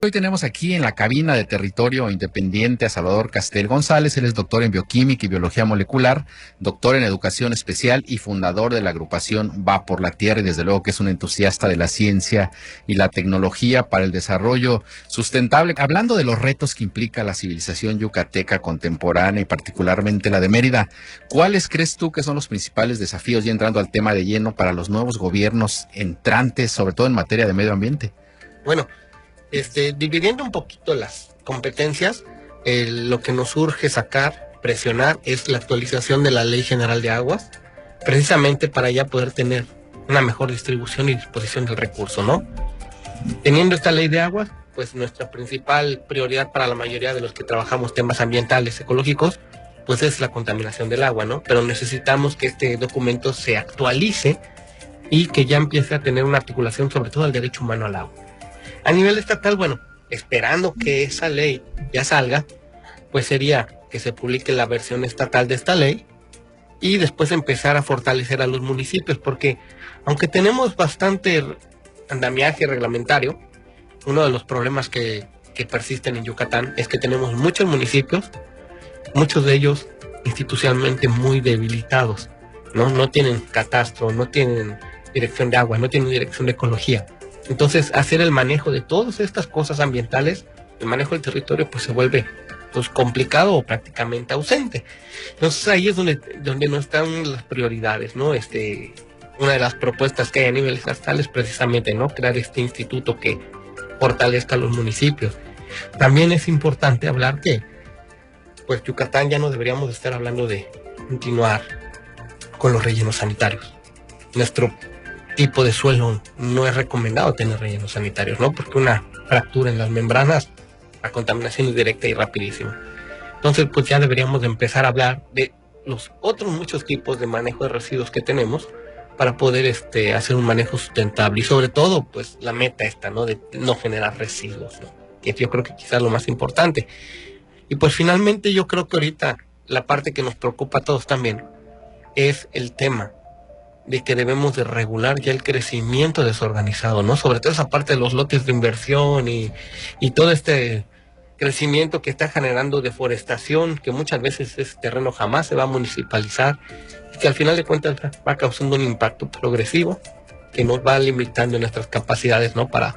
Hoy tenemos aquí en la cabina de Territorio Independiente a Salvador Castel González. Él es doctor en bioquímica y biología molecular, doctor en educación especial y fundador de la agrupación Va por la Tierra, y desde luego que es un entusiasta de la ciencia y la tecnología para el desarrollo sustentable. Hablando de los retos que implica la civilización yucateca contemporánea y particularmente la de Mérida, ¿cuáles crees tú que son los principales desafíos, ya entrando al tema de lleno, para los nuevos gobiernos entrantes, sobre todo en materia de medio ambiente? Bueno, dividiendo un poquito las competencias, lo que nos urge sacar, presionar, es la actualización de la Ley General de Aguas, precisamente para ya poder tener una mejor distribución y disposición del recurso, ¿no? Teniendo esta Ley de Aguas, pues nuestra principal prioridad para la mayoría de los que trabajamos temas ambientales, ecológicos, pues es la contaminación del agua, ¿no? Pero necesitamos que este documento se actualice y que ya empiece a tener una articulación sobre todo al derecho humano al agua. A nivel estatal, bueno, esperando que esa ley ya salga, pues sería que se publique la versión estatal de esta ley y después empezar a fortalecer a los municipios, porque aunque tenemos bastante andamiaje reglamentario, uno de los problemas que persisten en Yucatán es que tenemos muchos municipios, muchos de ellos institucionalmente muy debilitados, ¿no? No tienen catastro, no tienen dirección de agua, no tienen dirección de ecología. Entonces, hacer el manejo de todas estas cosas ambientales, el manejo del territorio, pues se vuelve pues complicado o prácticamente ausente. Entonces, ahí es donde no están las prioridades, ¿no? Una de las propuestas que hay a nivel estatal es precisamente, ¿no?, crear este instituto que fortalezca a los municipios. También es importante hablar que, pues, Yucatán ya no deberíamos estar hablando de continuar con los rellenos sanitarios. Nuestro tipo de suelo no es recomendado tener rellenos sanitarios, ¿no? Porque una fractura en las membranas, la contaminación es directa y rapidísima. Entonces, pues ya deberíamos de empezar a hablar de los otros muchos tipos de manejo de residuos que tenemos para poder hacer un manejo sustentable y sobre todo, pues la meta esta, ¿no?, de no generar residuos, ¿no?, que yo creo que quizás lo más importante. Y pues finalmente yo creo que ahorita la parte que nos preocupa a todos también es el tema de que debemos de regular ya el crecimiento desorganizado, ¿no? Sobre todo esa parte de los lotes de inversión y todo este crecimiento que está generando deforestación, que muchas veces ese terreno jamás se va a municipalizar y que al final de cuentas va causando un impacto progresivo que nos va limitando nuestras capacidades, ¿no?, para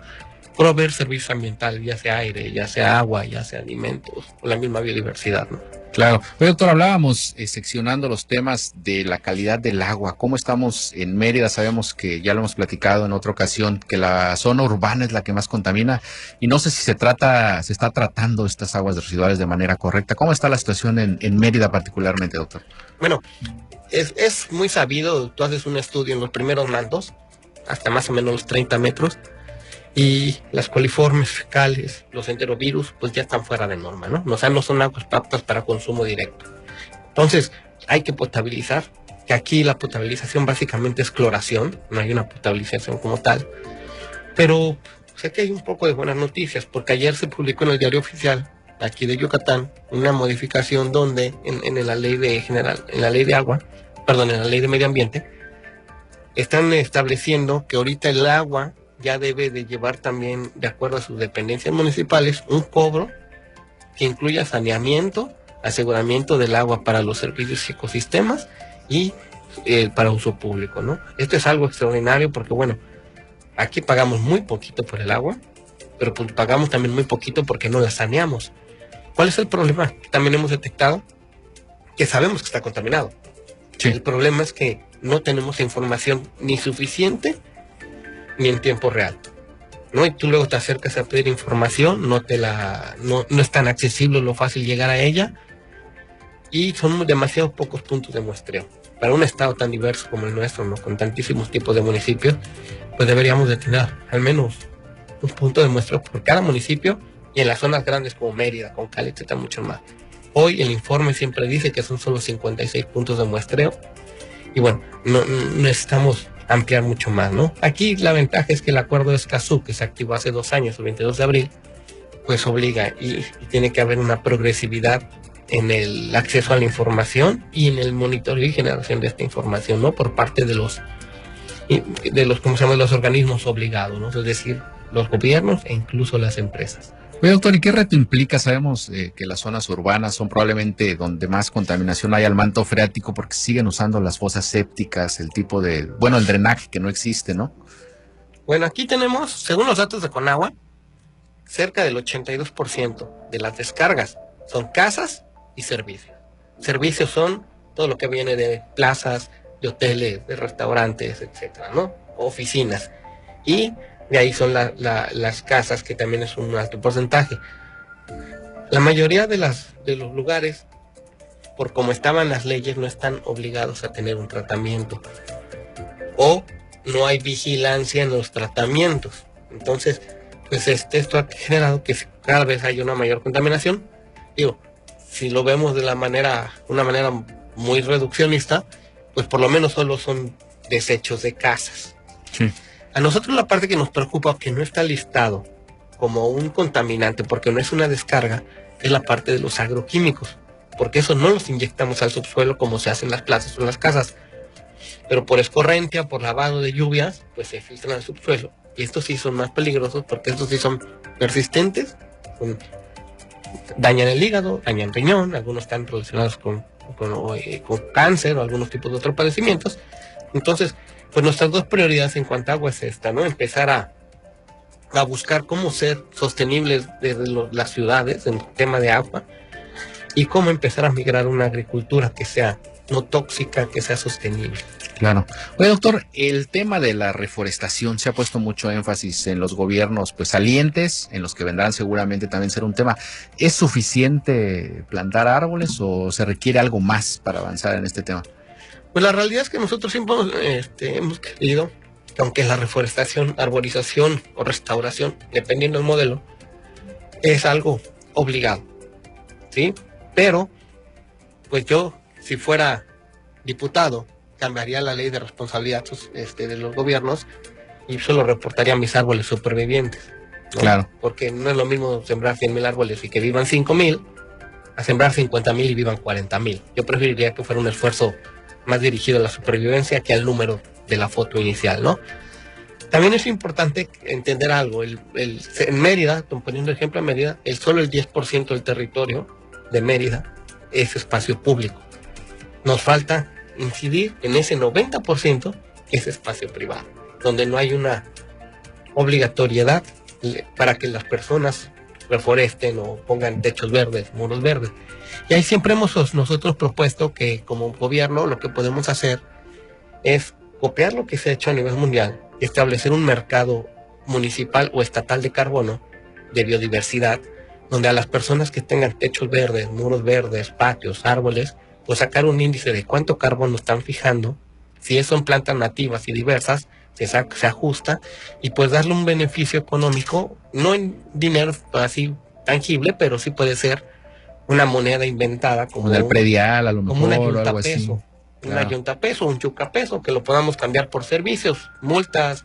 proveer servicios ambientales, ya sea aire, ya sea agua, ya sea alimentos, o la misma biodiversidad, ¿no? Claro. Oye, doctor, hablábamos seccionando los temas de la calidad del agua. ¿Cómo estamos en Mérida? Sabemos que ya lo hemos platicado en otra ocasión, que la zona urbana es la que más contamina, y no sé si se está tratando estas aguas residuales de manera correcta. ¿Cómo está la situación en Mérida particularmente, doctor? Bueno, es muy sabido, tú haces un estudio en los primeros mandos, hasta más o menos los 30 metros, y las coliformes fecales, los enterovirus, pues ya están fuera de norma, ¿no? O sea, no son aguas aptas para consumo directo. Entonces, hay que potabilizar, que aquí la potabilización básicamente es cloración, no hay una potabilización como tal. Pero sé que hay un poco de buenas noticias, porque ayer se publicó en el Diario Oficial, aquí de Yucatán, una modificación donde en la ley en la ley de medio ambiente, están estableciendo que ahorita el agua ya debe de llevar también, de acuerdo a sus dependencias municipales, un cobro que incluya saneamiento, aseguramiento del agua para los servicios y ecosistemas y para uso público, ¿no? Esto es algo extraordinario porque, bueno, aquí pagamos muy poquito por el agua, pero pues pagamos también muy poquito porque no la saneamos. ¿Cuál es el problema? También hemos detectado que sabemos que está contaminado. Sí. El problema es que no tenemos información ni suficiente ni en tiempo real, ¿no? Y tú luego te acercas a pedir información, no es tan accesible, lo fácil llegar a ella, y son demasiados pocos puntos de muestreo. Para un estado tan diverso como el nuestro, ¿no?, con tantísimos tipos de municipios, pues deberíamos de tener al menos un punto de muestreo por cada municipio, y en las zonas grandes como Mérida, con Cali, etcétera, mucho más. Hoy el informe siempre dice que son solo 56 puntos de muestreo, y bueno, no necesitamos ampliar mucho más, ¿no? Aquí la ventaja es que el acuerdo de Escazú, que se activó hace 2 años, el 22 de abril, pues obliga y tiene que haber una progresividad en el acceso a la información y en el monitoreo y generación de esta información, ¿no?, por parte de los ¿cómo se llama?, los organismos obligados, ¿no? Es decir, los gobiernos e incluso las empresas. Oye, doctor, ¿y qué reto implica? Sabemos que las zonas urbanas son probablemente donde más contaminación hay al manto freático porque siguen usando las fosas sépticas, el drenaje que no existe, ¿no? Bueno, aquí tenemos, según los datos de Conagua, cerca del 82% de las descargas son casas y servicios. Servicios son todo lo que viene de plazas, de hoteles, de restaurantes, etcétera, ¿no? Oficinas. Y de ahí son las casas, que también es un alto porcentaje. La mayoría de los lugares, por como estaban las leyes, no están obligados a tener un tratamiento. O no hay vigilancia en los tratamientos. Entonces, pues esto ha generado que cada vez haya una mayor contaminación. Digo, si lo vemos de una manera muy reduccionista, pues por lo menos solo son desechos de casas. Sí. A nosotros la parte que nos preocupa, que no está listado como un contaminante, porque no es una descarga, es la parte de los agroquímicos, porque eso no los inyectamos al subsuelo como se hace en las plazas o en las casas, pero por escorrentia, por lavado de lluvias, pues se filtran al subsuelo. Y estos sí son más peligrosos porque estos sí son persistentes, dañan el hígado, dañan el riñón, algunos están relacionados con cáncer o algunos tipos de otros padecimientos. Entonces, pues nuestras dos prioridades en cuanto a agua es esta, ¿no? Empezar a buscar cómo ser sostenibles desde las ciudades en el tema de agua y cómo empezar a migrar a una agricultura que sea no tóxica, que sea sostenible. Claro. Oye, doctor, el tema de la reforestación, se ha puesto mucho énfasis en los gobiernos pues salientes, en los que vendrán seguramente también será un tema. ¿Es suficiente plantar árboles o se requiere algo más para avanzar en este tema? Pues la realidad es que nosotros siempre hemos querido que, aunque la reforestación, arborización o restauración, dependiendo del modelo, es algo obligado, ¿sí? Pero, pues yo, si fuera diputado, cambiaría la ley de responsabilidad de los gobiernos y solo reportaría mis árboles supervivientes, ¿no? Claro. Porque no es lo mismo sembrar 100,000 árboles y que vivan 5,000 a sembrar 50,000 y vivan 40,000. Yo preferiría que fuera un esfuerzo más dirigido a la supervivencia que al número de la foto inicial, ¿no? También es importante entender algo. En Mérida, poniendo ejemplo en Mérida, solo el 10% del territorio de Mérida es espacio público. Nos falta incidir en ese 90% que es espacio privado, donde no hay una obligatoriedad para que las personas reforesten o pongan techos verdes, muros verdes. Y ahí siempre hemos nosotros propuesto que como gobierno lo que podemos hacer es copiar lo que se ha hecho a nivel mundial y establecer un mercado municipal o estatal de carbono, de biodiversidad, donde a las personas que tengan techos verdes, muros verdes, patios, árboles, pues sacar un índice de cuánto carbono están fijando, si son plantas nativas y diversas, se ajusta y pues darle un beneficio económico, no en dinero así tangible, pero sí puede ser una moneda inventada como del predial, a lo mejor, como una o algo yuntapeso, así. una Claro. yuntapeso, un chucapeso, que lo podamos cambiar por servicios, multas,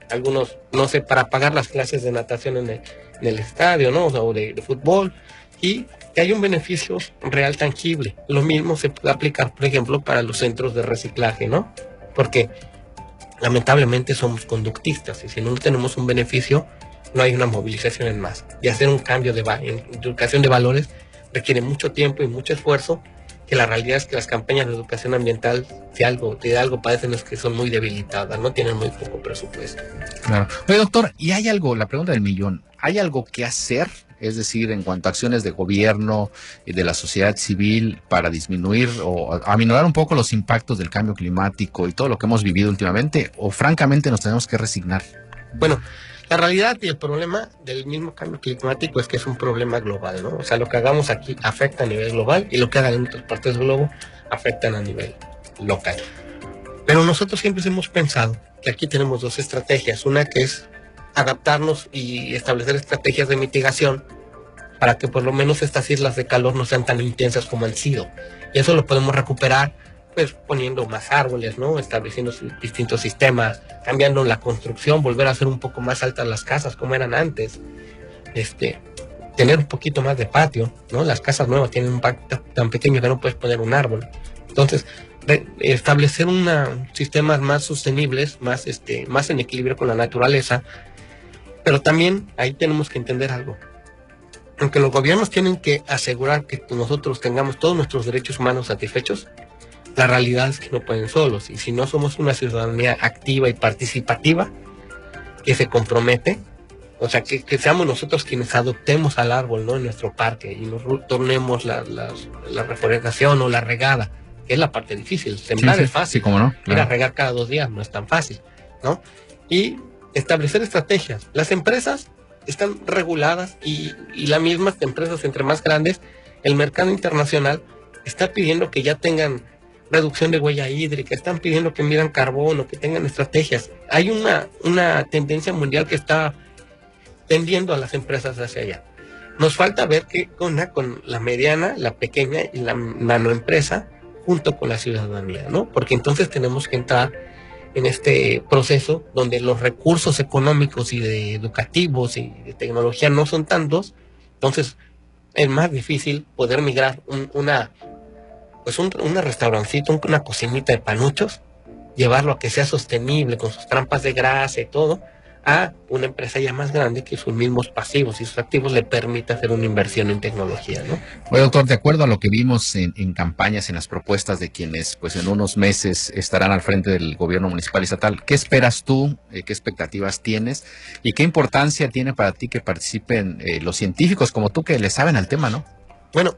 algunos, no sé, para pagar las clases de natación en el estadio, ¿no? O de fútbol, y que hay un beneficio real tangible. Lo mismo se puede aplicar, por ejemplo, para los centros de reciclaje, ¿no? Porque lamentablemente somos conductistas y si no tenemos un beneficio, no hay una movilización en masa. Y hacer un cambio en educación de valores requiere mucho tiempo y mucho esfuerzo, que la realidad es que las campañas de educación ambiental, de algo padecen, es que son muy debilitadas, no tienen muy poco presupuesto. Claro. Oye, doctor, ¿y hay algo, la pregunta del millón, hay algo que hacer? Es decir, en cuanto a acciones de gobierno y de la sociedad civil para disminuir o aminorar un poco los impactos del cambio climático y todo lo que hemos vivido últimamente, o francamente nos tenemos que resignar. Bueno, la realidad y el problema del mismo cambio climático es que es un problema global, ¿no? O sea, lo que hagamos aquí afecta a nivel global y lo que hagan en otras partes del globo afectan a nivel local. Pero nosotros siempre hemos pensado que aquí tenemos dos estrategias. Una que es adaptarnos y establecer estrategias de mitigación para que por lo menos estas islas de calor no sean tan intensas como han sido. Y eso lo podemos recuperar pues poniendo más árboles, ¿no? Estableciendo distintos sistemas, cambiando la construcción, volver a hacer un poco más altas las casas como eran antes, tener un poquito más de patio, ¿no? Las casas nuevas tienen un patio tan pequeño que no puedes poner un árbol. Entonces, establecer sistemas más sostenibles, más en equilibrio con la naturaleza, Pero también ahí tenemos que entender algo. Aunque los gobiernos tienen que asegurar que nosotros tengamos todos nuestros derechos humanos satisfechos, la realidad es que no pueden solos. Y si no somos una ciudadanía activa y participativa, que se compromete, o sea, que seamos nosotros quienes adoptemos al árbol, ¿no?, en nuestro parque y nos tornemos la reforestación o la regada, que es la parte difícil. Sembrar es fácil, sí, cómo no, claro. Ir a regar cada 2 días no es tan fácil, ¿no? Y establecer estrategias. Las empresas están reguladas y las mismas empresas, entre más grandes, el mercado internacional está pidiendo que ya tengan reducción de huella hídrica, están pidiendo que midan carbono, que tengan estrategias. Hay una tendencia mundial que está tendiendo a las empresas hacia allá. Nos falta ver qué con la mediana, la pequeña y la nanoempresa junto con la ciudadanía, ¿no? Porque entonces tenemos que entrar en este proceso donde los recursos económicos y de educativos y de tecnología no son tantos, entonces es más difícil poder migrar una restaurancito, una cocinita de panuchos, llevarlo a que sea sostenible con sus trampas de grasa y todo, a una empresa ya más grande que sus mismos pasivos y sus activos le permita hacer una inversión en tecnología, ¿no? Oye, doctor, de acuerdo a lo que vimos en campañas, en las propuestas de quienes pues en unos meses estarán al frente del gobierno municipal y estatal, ¿qué esperas tú? ¿Qué expectativas tienes? ¿Y qué importancia tiene para ti que participen los científicos como tú que le saben al tema, no? Bueno,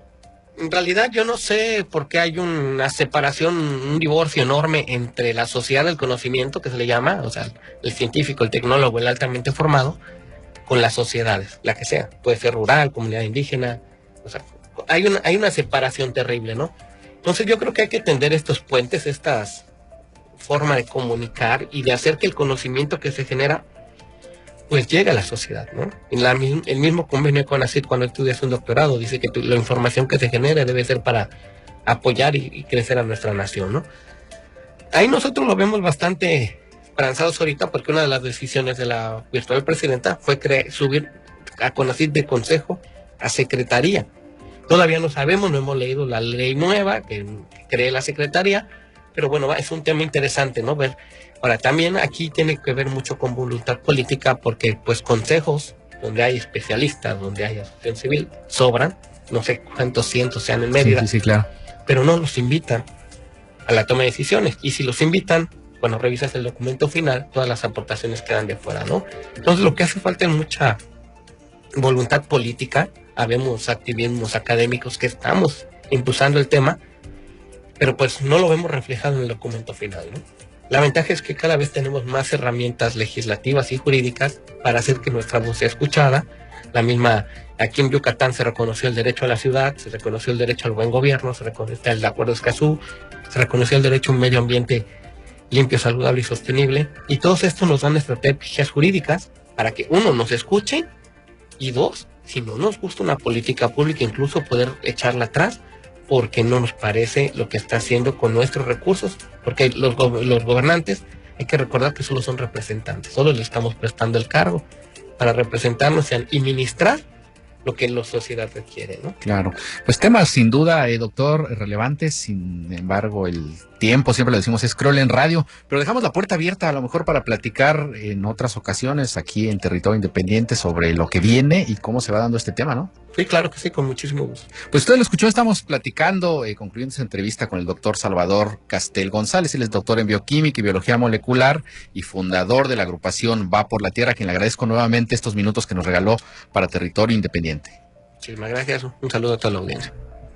en realidad yo no sé por qué hay una separación, un divorcio enorme entre la sociedad del conocimiento, que se le llama, o sea, el científico, el tecnólogo, el altamente formado, con las sociedades, la que sea. Puede ser rural, comunidad indígena, o sea, hay una separación terrible, ¿no? Entonces yo creo que hay que tender estos puentes, estas formas de comunicar y de hacer que el conocimiento que se genera pues llega a la sociedad, ¿no? El mismo convenio con CONACYT, cuando estudias un doctorado, dice que la información que se genere debe ser para apoyar y crecer a nuestra nación, ¿no? Ahí nosotros lo vemos bastante esperanzados ahorita, porque una de las decisiones de la virtual presidenta fue subir a CONACYT de consejo a secretaría. Todavía no sabemos, no hemos leído la ley nueva que cree la secretaría, pero bueno, es un tema interesante, ¿no? Ver. Ahora, también aquí tiene que ver mucho con voluntad política, porque pues consejos donde hay especialistas, donde hay asociación civil, sobran, no sé cuántos cientos sean en Mérida, Sí, claro. Pero no los invitan a la toma de decisiones, y si los invitan, cuando revisas el documento final, todas las aportaciones quedan de fuera, ¿no? Entonces lo que hace falta es mucha voluntad política. Habemos activismos académicos que estamos impulsando el tema, pero pues no lo vemos reflejado en el documento final, ¿no? La ventaja es que cada vez tenemos más herramientas legislativas y jurídicas para hacer que nuestra voz sea escuchada. La misma, aquí en Yucatán se reconoció el derecho a la ciudad, se reconoció el derecho al buen gobierno, se reconoció el Acuerdo de Escazú, se reconoció el derecho a un medio ambiente limpio, saludable y sostenible. Y todo esto nos dan estrategias jurídicas para que, uno, nos escuche, y dos, si no nos gusta una política pública, incluso poder echarla atrás, porque no nos parece lo que está haciendo con nuestros recursos, porque los gobernantes, hay que recordar que solo son representantes, solo le estamos prestando el cargo para representarnos y ministrar lo que la sociedad requiere, ¿no? Claro, pues temas sin duda, doctor, relevantes. Sin embargo, el tiempo, siempre lo decimos, es cruel en radio, pero dejamos la puerta abierta a lo mejor para platicar en otras ocasiones aquí en Territorio Independiente sobre lo que viene y cómo se va dando este tema, ¿no? Sí, claro que sí, con muchísimo gusto. Pues usted lo escuchó, estamos platicando, concluyendo esta entrevista con el doctor Salvador Castel González. Él es doctor en bioquímica y biología molecular y fundador de la agrupación Va por la Tierra, a quien le agradezco nuevamente estos minutos que nos regaló para Territorio Independiente. Muchísimas gracias, un saludo a toda la audiencia.